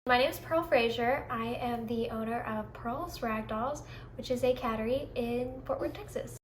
My name is Pearl Frazier. I am the owner of Pearl's Ragdolls, which is a cattery in Fort Worth, Texas.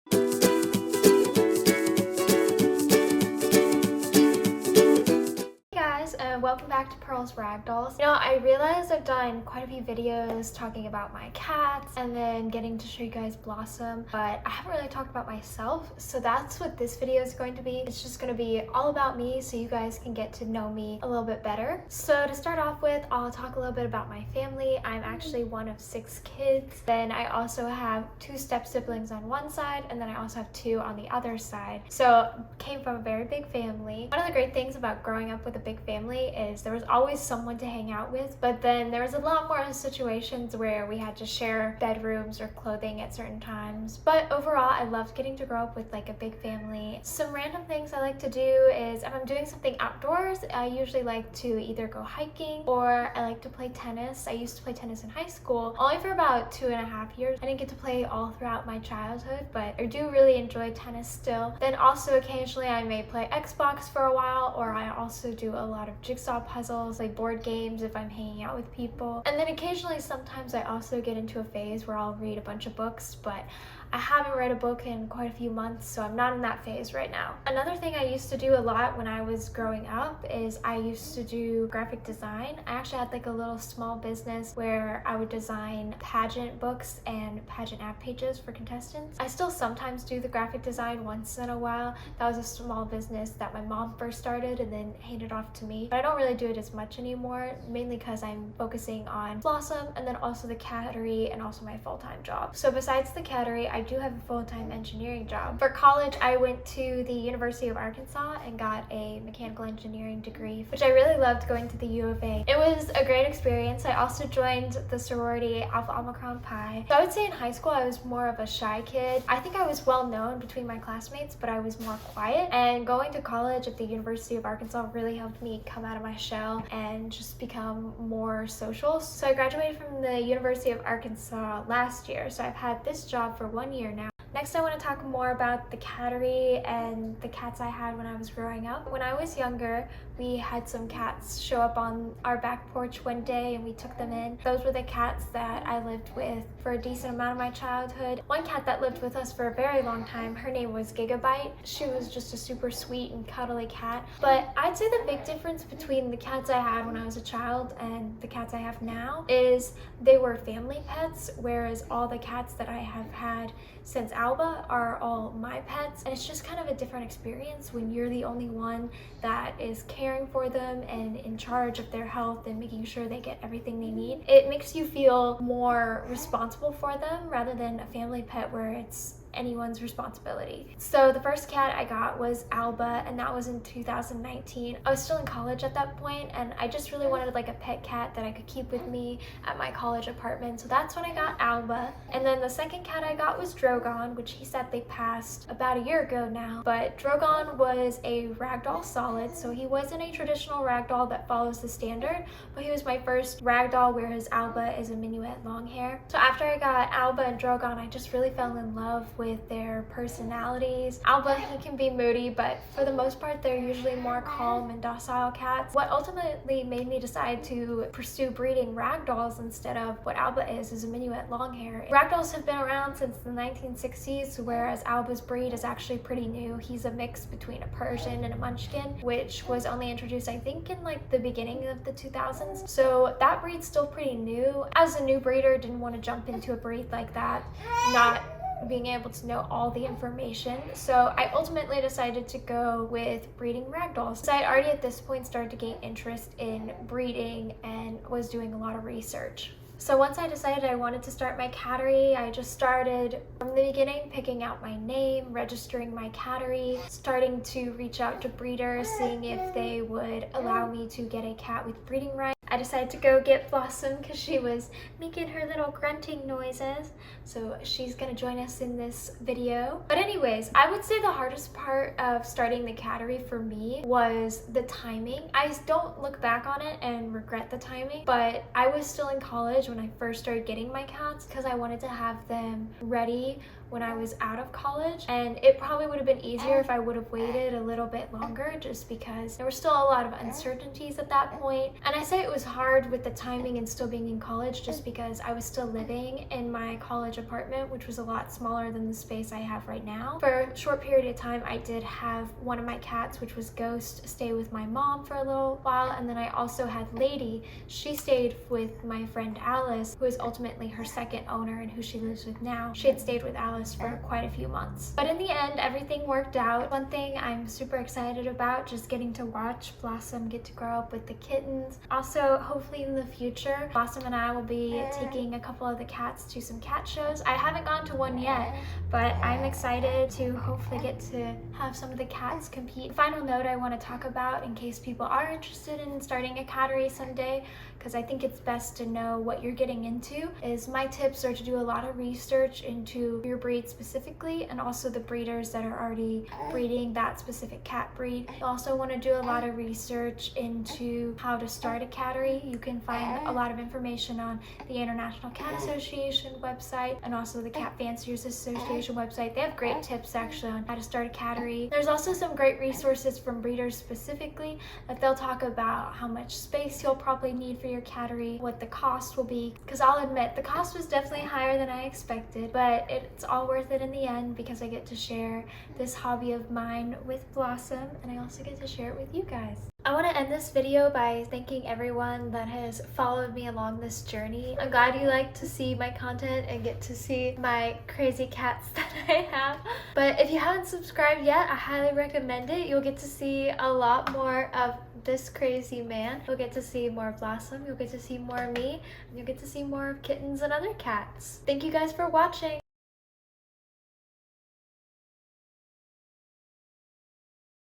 Welcome back to Pearl's Ragdolls. I realized I've done quite a few videos talking about my cats and then getting to show you guys Blossom, but I haven't really talked about myself, so that's what this video is going to be. It's just going to be all about me so you guys can get to know me a little bit better. So to start off with, I'll talk a little bit about my family. I'm actually one of 6 kids. Then I also have 2 step siblings on one side, and then I also have 2 on the other side. So came from a very big family. One of the great things about growing up with a big family is there was always someone to hang out with, but then there was a lot more situations where we had to share bedrooms or clothing at certain times. But overall, I loved getting to grow up with like a big family. Some random things I like to do is if I'm doing something outdoors, I usually like to either go hiking or I like to play tennis. I used to play tennis in high school, only for about 2.5 years. I didn't get to play all throughout my childhood, but I do really enjoy tennis still. Then also occasionally I may play Xbox for a while, or I also do a lot of jigsaw puzzles, like board games if I'm hanging out with people. And then occasionally sometimes I also get into a phase where I'll read a bunch of books, but I haven't read a book in quite a few months, so I'm not in that phase right now. Another thing I used to do a lot when I was growing up is I used to do graphic design. I actually had like a little small business where I would design pageant books and pageant app pages for contestants. I still sometimes do the graphic design once in a while. That was a small business that my mom first started and then handed off to me. But I don't really do it as much anymore, mainly because I'm focusing on Blossom and then also the cattery and also my full-time job. So besides the cattery, I do have a full-time engineering job. For college, I went to the University of Arkansas and got a mechanical engineering degree, which I really loved going to the U of A. It was a great experience. I also joined the sorority Alpha Omicron Pi. So I would say in high school, I was more of a shy kid. I think I was well known between my classmates, but I was more quiet. And going to college at the University of Arkansas really helped me come out of my shell and just become more social. So I graduated from the University of Arkansas last year. So I've had this job for 1 year now. Next, I want to talk more about the cattery and the cats I had when I was growing up. When I was younger, we had some cats show up on our back porch one day and we took them in. Those were the cats that I lived with for a decent amount of my childhood. One cat that lived with us for a very long time, her name was Gigabyte. She was just a super sweet and cuddly cat. But I'd say the big difference between the cats I had when I was a child and the cats I have now is they were family pets, whereas all the cats that I have had since Alba are all my pets, and it's just kind of a different experience when you're the only one that is caring for them and in charge of their health and making sure they get everything they need. It makes you feel more responsible for them rather than a family pet where it's anyone's responsibility. So the first cat I got was Alba, and that was in 2019. I was still in college at that point, and I just really wanted like a pet cat that I could keep with me at my college apartment. So that's when I got Alba. And then the second cat I got was Drogon, which he sadly passed about a year ago now. But Drogon was a ragdoll solid, so he wasn't a traditional ragdoll that follows the standard, but he was my first ragdoll, whereas Alba is a minuet long hair. So after I got Alba and Drogon, I just really fell in love with their personalities. Alba, he can be moody, but for the most part, they're usually more calm and docile cats. What ultimately made me decide to pursue breeding ragdolls instead of what Alba is a minuet long hair. Ragdolls have been around since the 1960s, whereas Alba's breed is actually pretty new. He's a mix between a Persian and a Munchkin, which was only introduced, I think, in like the beginning of the 2000s. So that breed's still pretty new. As a new breeder, didn't want to jump into a breed like that, not being able to know all the information. So I ultimately decided to go with breeding ragdolls. So I already at this point started to gain interest in breeding and was doing a lot of research. So once I decided I wanted to start my cattery, I just started from the beginning, picking out my name, registering my cattery, starting to reach out to breeders, seeing if they would allow me to get a cat with breeding rights. I decided to go get Blossom because she was making her little grunting noises. So she's gonna join us in this video. But anyways, I would say the hardest part of starting the cattery for me was the timing. I don't look back on it and regret the timing, but I was still in college when I first started getting my cats because I wanted to have them ready when I was out of college, and it probably would have been easier if I would have waited a little bit longer just because there were still a lot of uncertainties at that point. And I say it was was hard with the timing and still being in college, just because I was still living in my college apartment, which was a lot smaller than the space I have right now. For a short period of time, I did have one of my cats, which was Ghost, stay with my mom for a little while, and then I also had Lady. She stayed with my friend Alice, who is ultimately her second owner and who she lives with now. She had stayed with Alice for quite a few months. But in the end, everything worked out. One thing I'm super excited about, just getting to watch Blossom get to grow up with the kittens. Also, hopefully in the future, Blossom and I will be taking a couple of the cats to some cat shows. I haven't gone to one yet, but I'm excited to hopefully get to have some of the cats compete. Final note I want to talk about, in case people are interested in starting a cattery someday, because I think it's best to know what you're getting into, is my tips are to do a lot of research into your breed specifically, and also the breeders that are already breeding that specific cat breed. You also want to do a lot of research into how to start a cattery. You can find a lot of information on the International Cat Association website and also the Cat Fanciers Association website. They have great tips actually on how to start a cattery. There's also some great resources from breeders specifically that they'll talk about how much space you'll probably need for your cattery, what the cost will be, because I'll admit the cost was definitely higher than I expected, but it's all worth it in the end because I get to share this hobby of mine with Blossom, and I also get to share it with you guys. I want to end this video by thanking everyone that has followed me along this journey. I'm glad you like to see my content and get to see my crazy cats that I have. But if you haven't subscribed yet, I highly recommend it. You'll get to see a lot more of this crazy man. You'll get to see more of Blossom, you'll get to see more of me, and you'll get to see more of kittens and other cats. Thank you guys for watching.